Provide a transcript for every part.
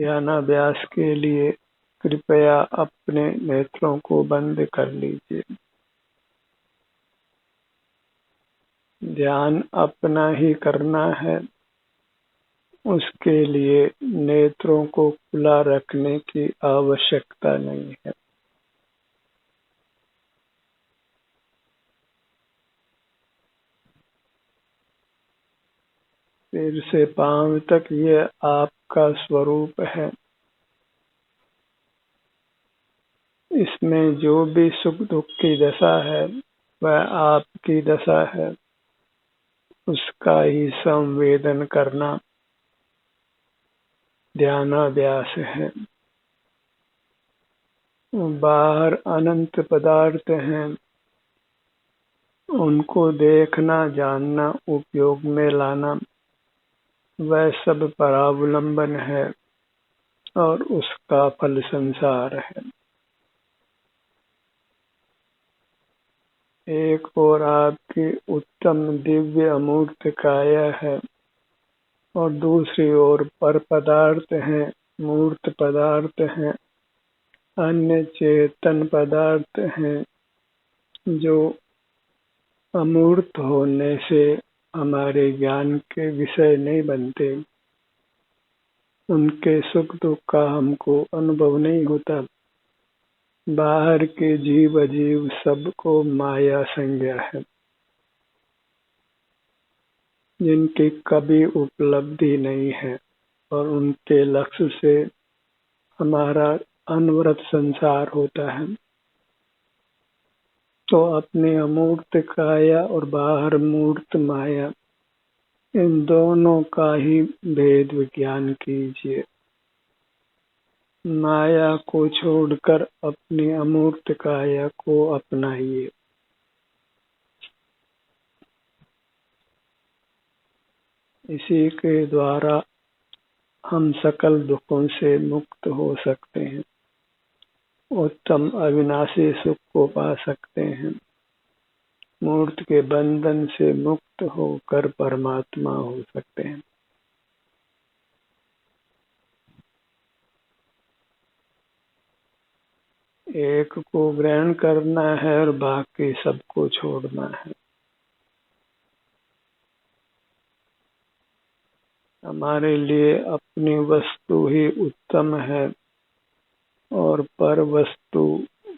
ध्यानाभ्यास के लिए कृपया अपने नेत्रों को बंद कर लीजिए। ध्यान अपना ही करना है, उसके लिए नेत्रों को खुला रखने की आवश्यकता नहीं है। सिर से पांव तक ये आपका स्वरूप है। इसमें जो भी सुख दुख की दशा है वह आपकी दशा है, उसका ही संवेदन करना ध्यानाभ्यास है। बाहर अनंत पदार्थ हैं, उनको देखना, जानना, उपयोग में लाना, वह सब परावलंबन है और उसका फल संसार है। एक और आपकी उत्तम दिव्य अमूर्त काया है और दूसरी ओर पर पदार्थ हैं, मूर्त पदार्थ हैं, अन्य चेतन पदार्थ हैं जो अमूर्त होने से हमारे ज्ञान के विषय नहीं बनते। उनके सुख दुख का हमको अनुभव नहीं होता। बाहर के जीव अजीव सबको माया संज्ञा है, जिनकी कभी उपलब्धि नहीं है और उनके लक्ष्य से हमारा अनवरत संसार होता है। तो अपने अमूर्त काया और बाहर मूर्त माया, इन दोनों का ही भेद विज्ञान कीजिए। माया को छोड़कर अपनी अमूर्त काया को अपनाइए। इसी के द्वारा हम सकल दुखों से मुक्त हो सकते हैं, उत्तम अविनाशी सुख को पा सकते हैं, मूर्त के बंधन से मुक्त होकर परमात्मा हो सकते हैं। एक को ग्रहण करना है और बाकी सबको छोड़ना है। हमारे लिए अपनी वस्तु ही उत्तम है और पर वस्तु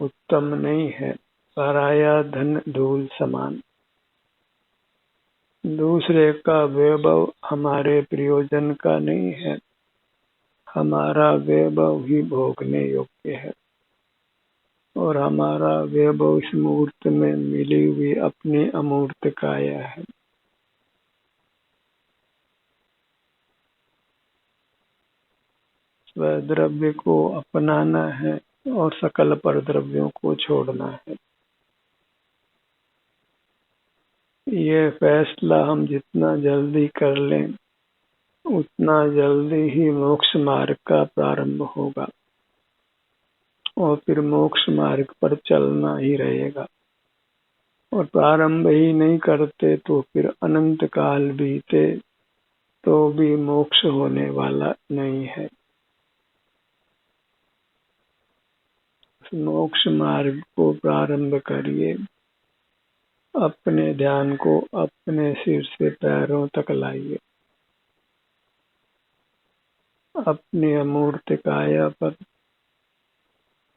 उत्तम नहीं है। पराया धन धूल समान। दूसरे का वैभव हमारे प्रयोजन का नहीं है, हमारा वैभव ही भोगने योग्य है और हमारा वैभव इस मूर्त में मिली हुई अपनी अमूर्त काया है। स्वद्रव्य को अपनाना है और सकल पर द्रव्यों को छोड़ना है। ये फैसला हम जितना जल्दी कर लें उतना जल्दी ही मोक्ष मार्ग का प्रारंभ होगा और फिर मोक्ष मार्ग पर चलना ही रहेगा। और प्रारंभ ही नहीं करते तो फिर अनंत काल बीते तो भी मोक्ष होने वाला नहीं है। मोक्ष मार्ग को प्रारंभ करिए। अपने ध्यान को अपने सिर से पैरों तक लाइए, अपनी अमूर्त काया पर,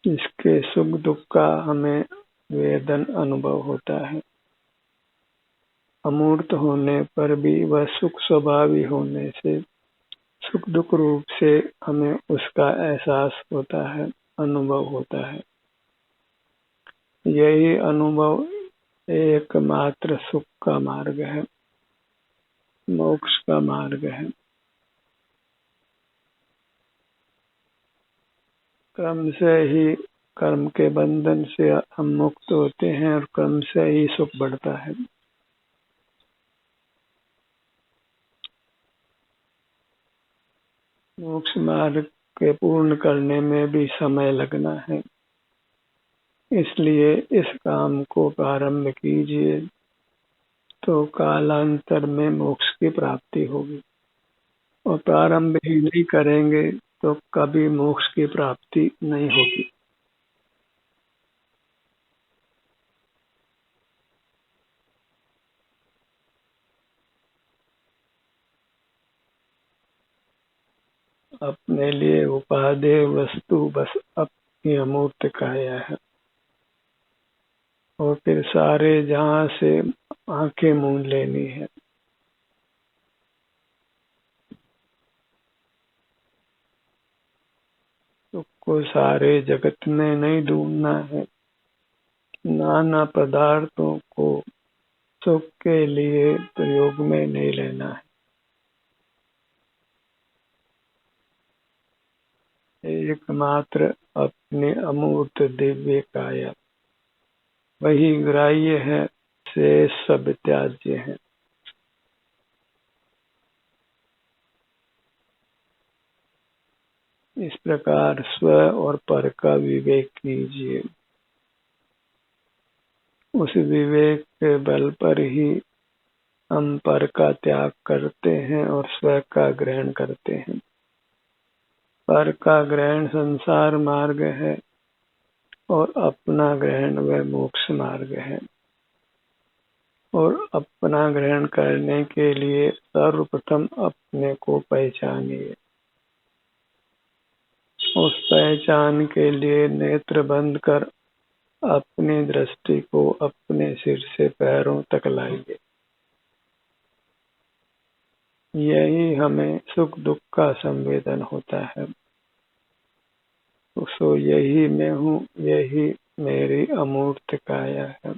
जिसके सुख दुख का हमें वेदन अनुभव होता है। अमूर्त होने पर भी वह सुख स्वभावी होने से सुख दुख रूप से हमें उसका एहसास होता है, अनुभव होता है। यही अनुभव एकमात्र सुख का मार्ग है, मोक्ष का मार्ग है। कर्म से ही, कर्म के बंधन से हम मुक्त होते हैं और कर्म से ही सुख बढ़ता है। मोक्ष मार्ग के पूर्ण करने में भी समय लगना है, इसलिए इस काम को प्रारंभ कीजिए तो कालांतर में मोक्ष की प्राप्ति होगी। और प्रारंभ ही नहीं करेंगे तो कभी मोक्ष की प्राप्ति नहीं होगी। अपने लिए उपादेय वस्तु बस अपनी अमूर्त काया है, और फिर सारे जहां से आंखें मूंद लेनी है। सुख को सारे जगत में नहीं ढूंढना है, नाना पदार्थों को सुख के लिए प्रयोग में नहीं लेना है। एकमात्र अपने अमूर्त दिव्य काया वही ग्राह्य है, शेष सब त्याज्य है। इस प्रकार स्व और पर का विवेक कीजिए। उस विवेक के बल पर ही हम पर का त्याग करते हैं और स्व का ग्रहण करते हैं। पर का ग्रहण संसार मार्ग है और अपना ग्रहण वह मोक्ष मार्ग है। और अपना ग्रहण करने के लिए सर्वप्रथम अपने को पहचानिए। उस पहचान के लिए नेत्र बंद कर अपनी दृष्टि को अपने सिर से पैरों तक लाइए। यही हमें सुख दुख का संवेदन होता है। सो यही मैं हूँ, यही मेरी अमूर्त काया है,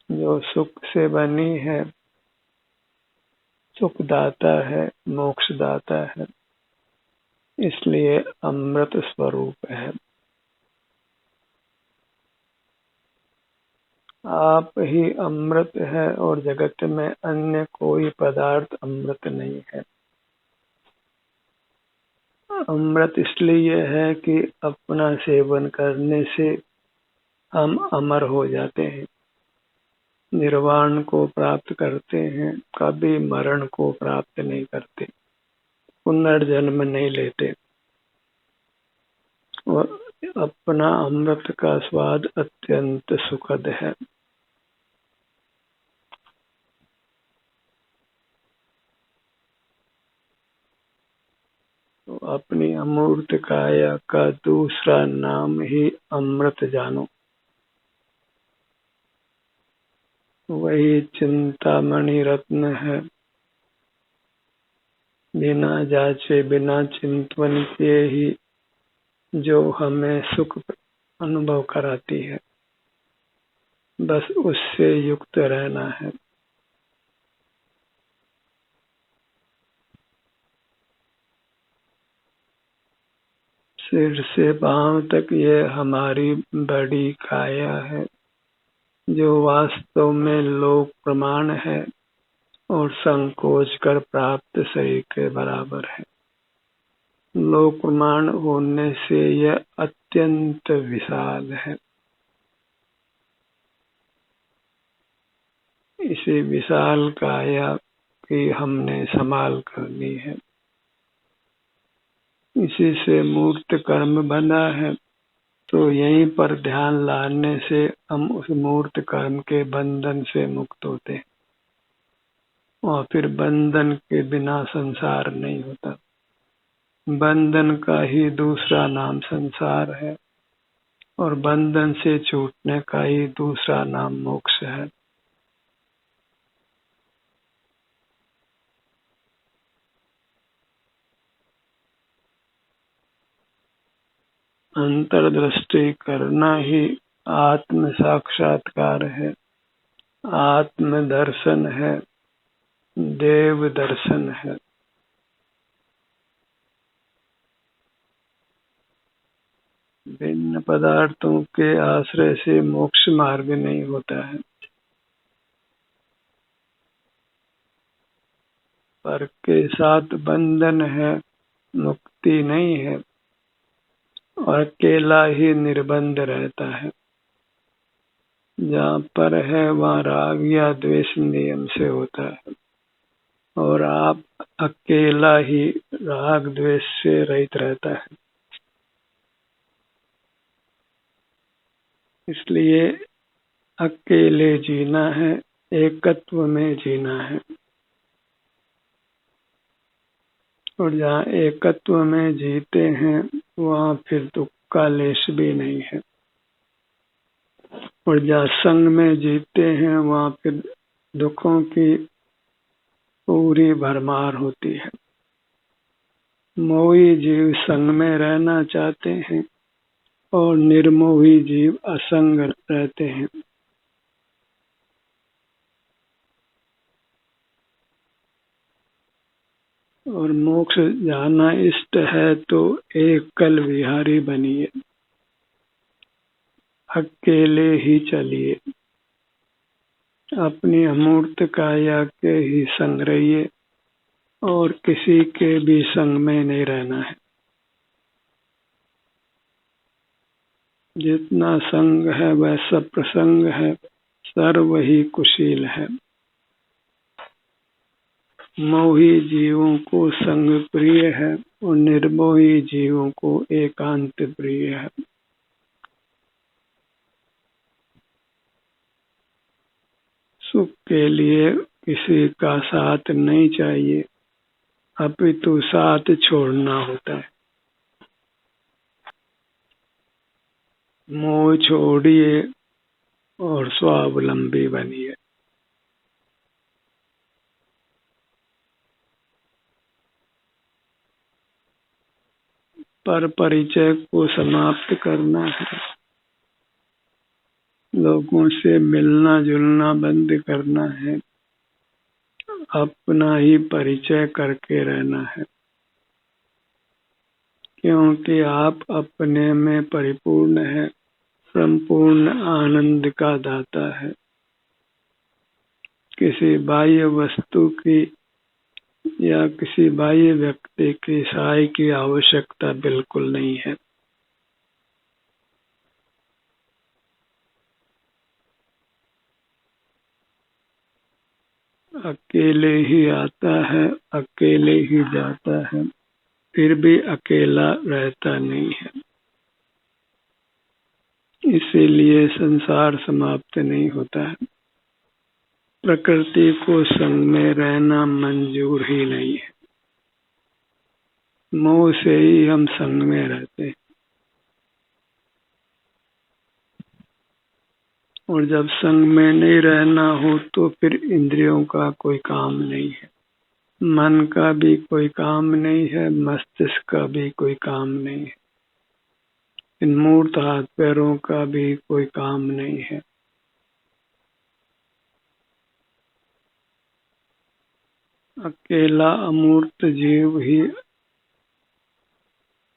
जो सुख से बनी है, सुखदाता है, मोक्षदाता है, इसलिए अमृत स्वरूप है। आप ही अमृत है और जगत में अन्य कोई पदार्थ अमृत नहीं है। अमृत इसलिए है कि अपना सेवन करने से हम अमर हो जाते हैं, निर्वाण को प्राप्त करते हैं, कभी मरण को प्राप्त नहीं करते, पुनर्जन्म नहीं लेते। और अपना अमृत का स्वाद अत्यंत सुखद है। तो अपनी अमूर्त काया का दूसरा नाम ही अमृत जानो। वही चिंतामणि रत्न है, बिना जांचे बिना चिंतन के ही जो हमें सुख अनुभव कराती है। बस उससे युक्त रहना है। सिर से पांव तक ये हमारी बड़ी काया है, जो वास्तव में लोक प्रमाण है और संकोच कर प्राप्त शरीर के बराबर है। लोक प्रमाण होने से यह अत्यंत विशाल है। इसे विशाल काया की हमने संभाल करनी है। इसी से मूर्त कर्म बना है, तो यहीं पर ध्यान लाने से हम उस मूर्त कर्म के बंधन से मुक्त होते हैं, और फिर बंधन के बिना संसार नहीं होता। बंधन का ही दूसरा नाम संसार है, और बंधन से छूटने का ही दूसरा नाम मोक्ष है। अंतर्दृष्टि करना ही आत्म साक्षात्कार है, आत्म दर्शन है, देव दर्शन है। भिन्न पदार्थों के आश्रय से मोक्ष मार्ग नहीं होता है। पर के साथ बंधन है, मुक्ति नहीं है, और अकेला ही निर्बंध रहता है। जहाँ पर है वहाँ राग या द्वेष नियम से होता है, और आप अकेला ही राग द्वेष से रहित रहता है। इसलिए अकेले जीना है, एकत्व में जीना है। और जहाँ एकत्व में जीते हैं वहाँ फिर दुख का लेश भी नहीं है। और जहाँ संग में जीते हैं वहाँ फिर दुखों की पूरी भरमार होती है। मोही जीव संग में रहना चाहते हैं और निर्मोही जीव असंग रहते हैं। और मोक्ष जाना इष्ट है तो एक कल विहारी बनिए, अकेले ही चलिए, अपनी अमूर्त काया के ही संग रहिए और किसी के भी संग में नहीं रहना है। जितना संग है वह सब प्रसंग है, सर्व ही कुशील है। मोही जीवों को संग प्रिय है और निर्मोही जीवों को एकांत प्रिय है। सुख के लिए किसी का साथ नहीं चाहिए, अपितु साथ छोड़ना होता है। मोह छोड़िए और स्वावलंबी बनिए। पर परिचय को समाप्त करना है, लोगों से मिलना जुलना बंद करना है, अपना ही परिचय करके रहना है। क्योंकि आप अपने में परिपूर्ण है, संपूर्ण आनंद का दाता है। किसी बाह्य वस्तु की या किसी बाह्य व्यक्ति की सहाय की आवश्यकता बिल्कुल नहीं है। अकेले ही आता है, अकेले ही जाता है, फिर भी अकेला रहता नहीं है। इसीलिए संसार समाप्त नहीं होता है। प्रकृति को संग में रहना मंजूर ही नहीं है। मोह से ही हम संग में रहते हैं। और जब संग में नहीं रहना हो तो फिर इंद्रियों का कोई काम नहीं है, मन का भी कोई काम नहीं है, मस्तिष्क का भी कोई काम नहीं है, इन मूर्त हाथ पैरों का भी कोई काम नहीं है। अकेला अमूर्त जीव ही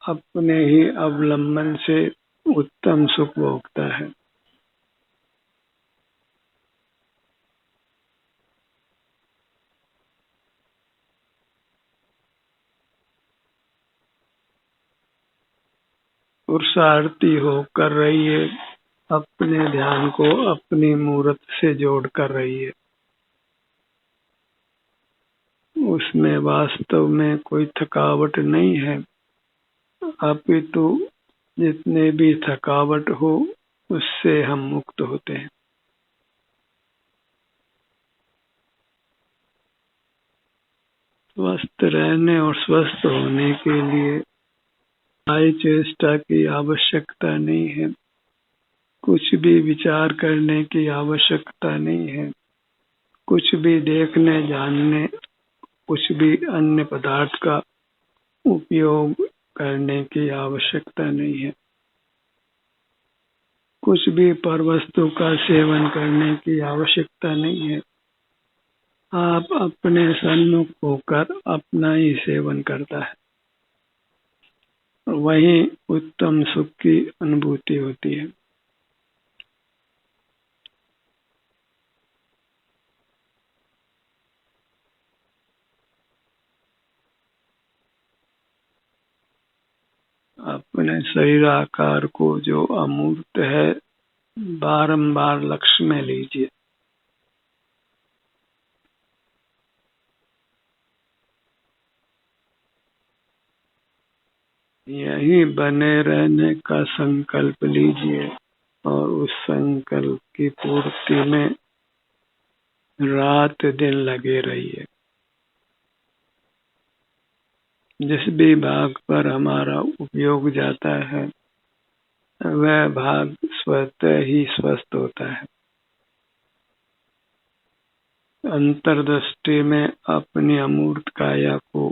अपने ही अवलंबन से उत्तम सुख भोगता है। पुरुषार्थी होकर रहिए, अपने ध्यान को अपनी मूर्त से जोड़ कर रहिए। उसमें वास्तव में कोई थकावट नहीं है, अपितु जितने भी थकावट हो उससे हम मुक्त होते हैं। स्वस्थ रहने और स्वस्थ होने के लिए कायी चेष्टा की आवश्यकता नहीं है, कुछ भी विचार करने की आवश्यकता नहीं है, कुछ भी देखने जानने, कुछ भी अन्य पदार्थ का उपयोग करने की आवश्यकता नहीं है, कुछ भी पर वस्तु का सेवन करने की आवश्यकता नहीं है। आप अपने सन्मुख होकर अपना ही सेवन करता है, वही उत्तम सुख की अनुभूति होती है। अपने शरीर आकार को जो अमूर्त है बारंबार लक्ष्य में लीजिए। यहीं बने रहने का संकल्प लीजिए और उस संकल्प की पूर्ति में रात दिन लगे रहिए। जिस भी भाग पर हमारा उपयोग जाता है वह भाग स्वतः ही स्वस्थ होता है। अंतर्दृष्टि में अपनी अमूर्त काया को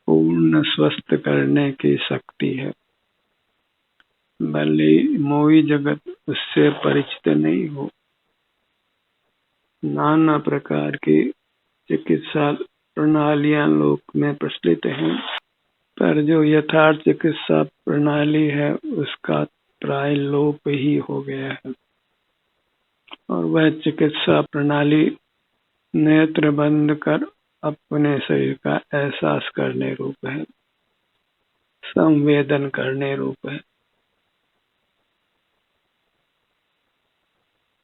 पूर्ण स्वस्थ करने की शक्ति है। भले मोही जगत उससे परिचित नहीं हो, नाना प्रकार की चिकित्सा प्रणालियां लोक में प्रचलित हैं, पर जो यथार्थ चिकित्सा प्रणाली है उसका प्राय लोप ही हो गया है। और वह चिकित्सा प्रणाली नेत्र बंद कर अपने शरीर का एहसास करने रूप है, संवेदन करने रूप है।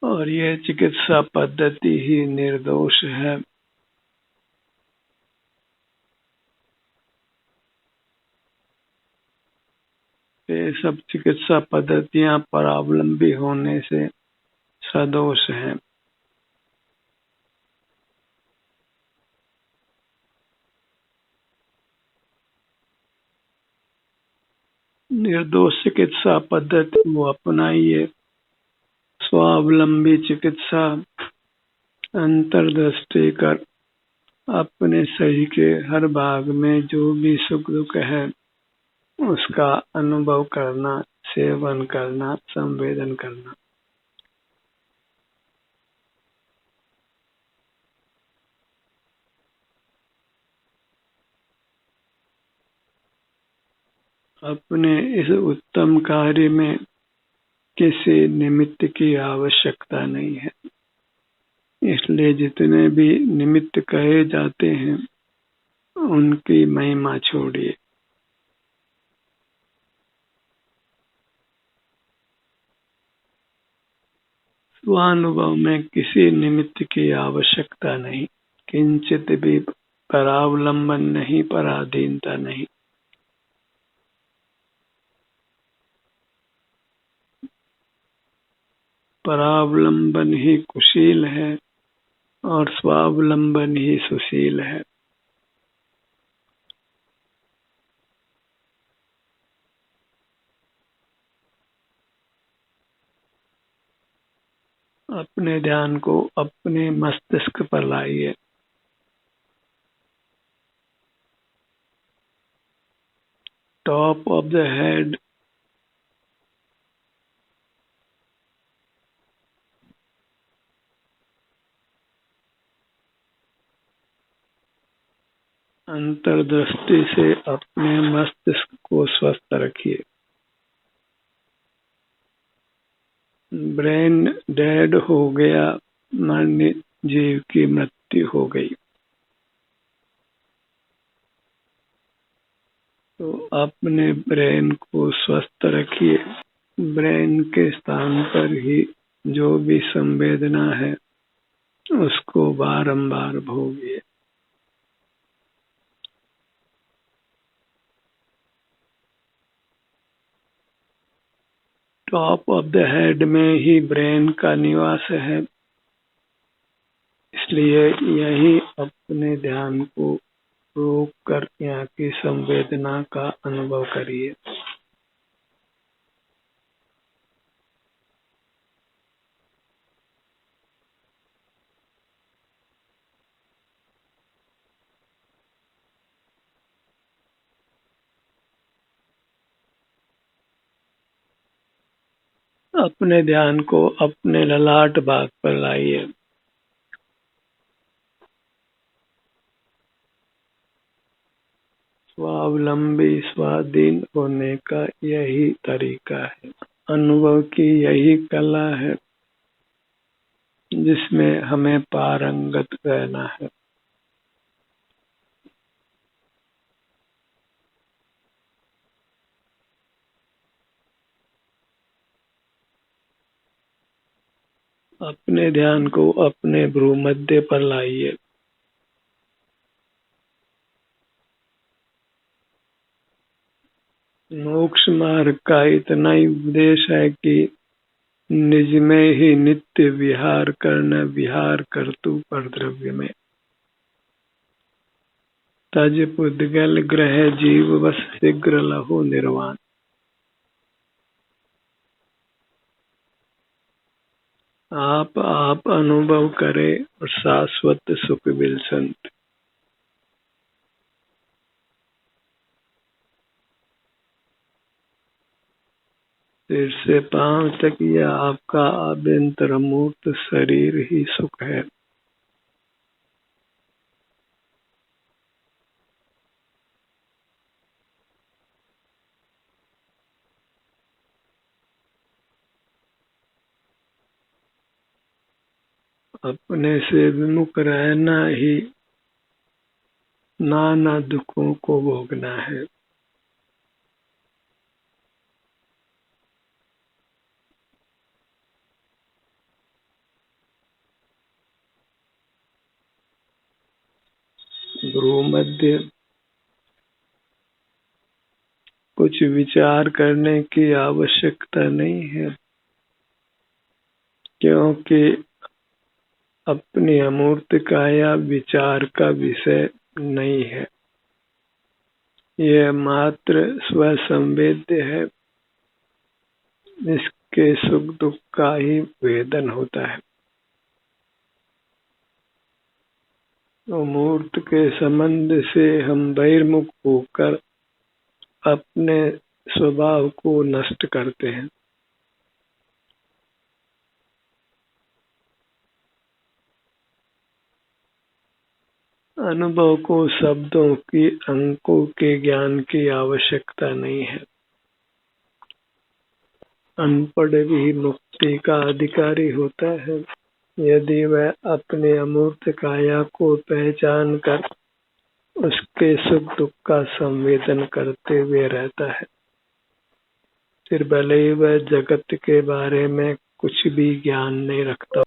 और यह चिकित्सा पद्धति ही निर्दोष है। ये सब चिकित्सा पद्धतियां परावलंबी होने से सदोष हैं। निर्दोष चिकित्सा पद्धति को अपनाइए। स्वावलंबी चिकित्सा अंतर्दृष्टि कर अपने शरीर के हर भाग में जो भी सुख दुख है उसका अनुभव करना, सेवन करना, संवेदन करना। अपने इस उत्तम कार्य में किसी निमित्त की आवश्यकता नहीं है, इसलिए जितने भी निमित्त कहे जाते हैं उनकी महिमा छोड़िए। स्वानुभव में किसी निमित्त की आवश्यकता नहीं, किंचित भी परावलंबन नहीं, पराधीनता नहीं। परावलंबन ही कुशील है और स्वावलंबन ही सुशील है। अपने ध्यान को अपने मस्तिष्क पर लाइए। टॉप ऑफ द हेड, अंतर्दृष्टि से अपने मस्तिष्क को स्वस्थ रखिए। ब्रेन डेड हो गया, माननीय जीव की मृत्यु हो गई। तो अपने ब्रेन को स्वस्थ रखिए। ब्रेन के स्थान पर ही जो भी संवेदना है उसको बारंबार भोगिए। टॉप ऑफ द हेड में ही ब्रेन का निवास है, इसलिए यही अपने ध्यान को रोक कर यहाँ की संवेदना का अनुभव करिए। अपने ध्यान को अपने ललाट भाग पर लाइए। स्वावलंबी स्वाधीन होने का यही तरीका है, अनुभव की यही कला है जिसमें हमें पारंगत रहना है। अपने ध्यान को अपने भ्रूमध्य पर लाइए। मोक्ष मार्ग का इतना ही उपदेश है कि निज में ही नित्य विहार करना, विहार करतु पर द्रव्य में। तज पुद्गल ग्रह जीव बस शीघ्र लहो निर्वाण। आप अनुभव करे और शाश्वत सुख विलसंत। सिर से पांव तक यह आपका आभ्यंतर मूर्त शरीर ही सुख है। अपने से विमुख रहना ही नाना दुखों को भोगना है। गुरु मध्य कुछ विचार करने की आवश्यकता नहीं है, क्योंकि अपनी अमूर्त काया विचार का विषय नहीं है। यह मात्र स्वसंवेद्य है। इसके सुख दुख का ही वेदन होता है। अमूर्त के संबंध से हम बहिर्मुख होकर अपने स्वभाव को नष्ट करते हैं। अनुभव को शब्दों की, अंकों के ज्ञान की आवश्यकता नहीं है। अनपढ़ भी मुक्ति का अधिकारी होता है, यदि वह अपने अमूर्त काया को पहचान कर उसके सुख दुख का संवेदन करते हुए रहता है। फिर भले ही वह जगत के बारे में कुछ भी ज्ञान नहीं रखता।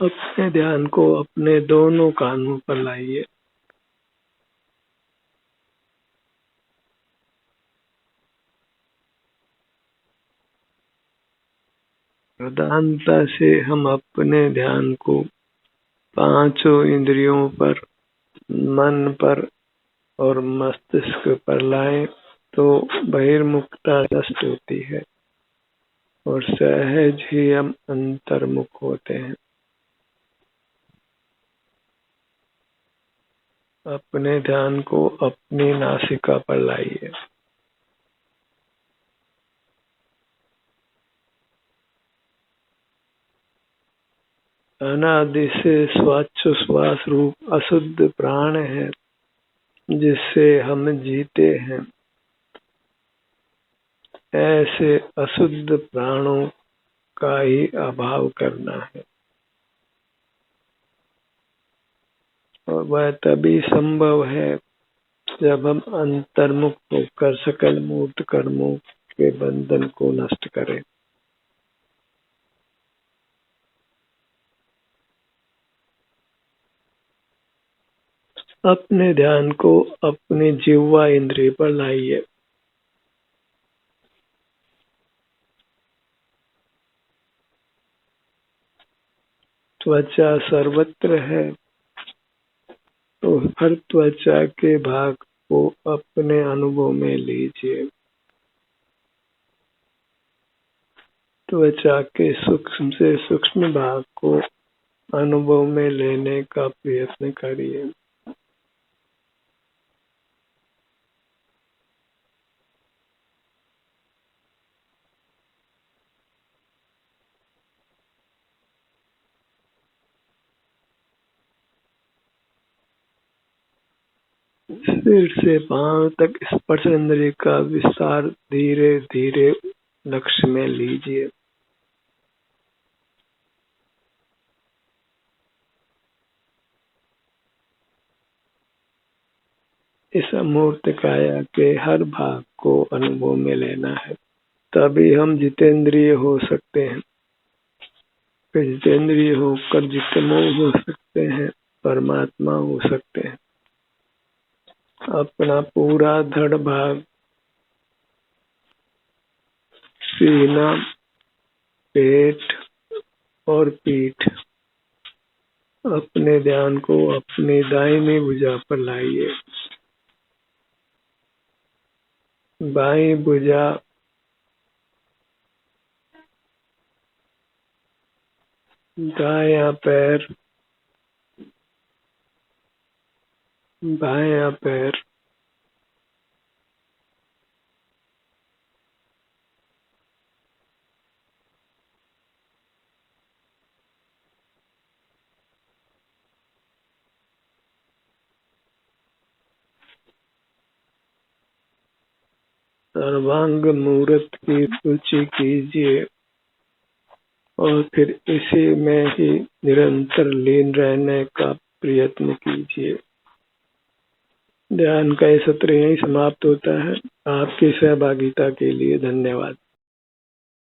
अपने ध्यान को अपने दोनों कानों पर लाइए। प्रधानता से हम अपने ध्यान को पांचों इंद्रियों पर, मन पर और मस्तिष्क पर लाएं तो बहिर्मुखता नष्ट होती है और सहज ही हम अंतर्मुख होते हैं। अपने ध्यान को अपनी नासिका पर लाइए। अनादि से श्वास रूप अशुद्ध प्राण है जिससे हम जीते हैं। ऐसे अशुद्ध प्राणों का ही अभाव करना है, और वह तभी संभव है जब हम अंतर्मुख होकर सकल मूर्त कर्मों के बंधन को नष्ट करें। अपने ध्यान को अपनी जिह्वा इंद्रिय पर लाइए। त्वचा सर्वत्र है, तो हर त्वचा के भाग को अपने अनुभव में लीजिए। त्वचा के सूक्ष्म से सूक्ष्म भाग को अनुभव में लेने का प्रयत्न करिए। सिर से पांव तक स्पर्श इंद्रिय का विस्तार धीरे धीरे लक्ष्य में लीजिए। इस अमूर्त काया के हर भाग को अनुभव में लेना है, तभी हम जितेंद्रिय हो सकते हैं। फिर जितेंद्रिय होकर जितमोह हो सकते हैं, परमात्मा हो सकते हैं। अपना पूरा धड़ भाग, सीना, पेट और पीठ, अपने ध्यान को अपनी दाहिनी भुजा पर लाइए। बाईं भुजा दायां पैर, बायां पैर, सर्वांग मूर्त की सूची कीजिए और फिर इसी में ही निरंतर लीन रहने का प्रयत्न कीजिए। ध्यान का ये सत्र यहीं समाप्त होता है। आपकी सहभागिता के लिए धन्यवाद।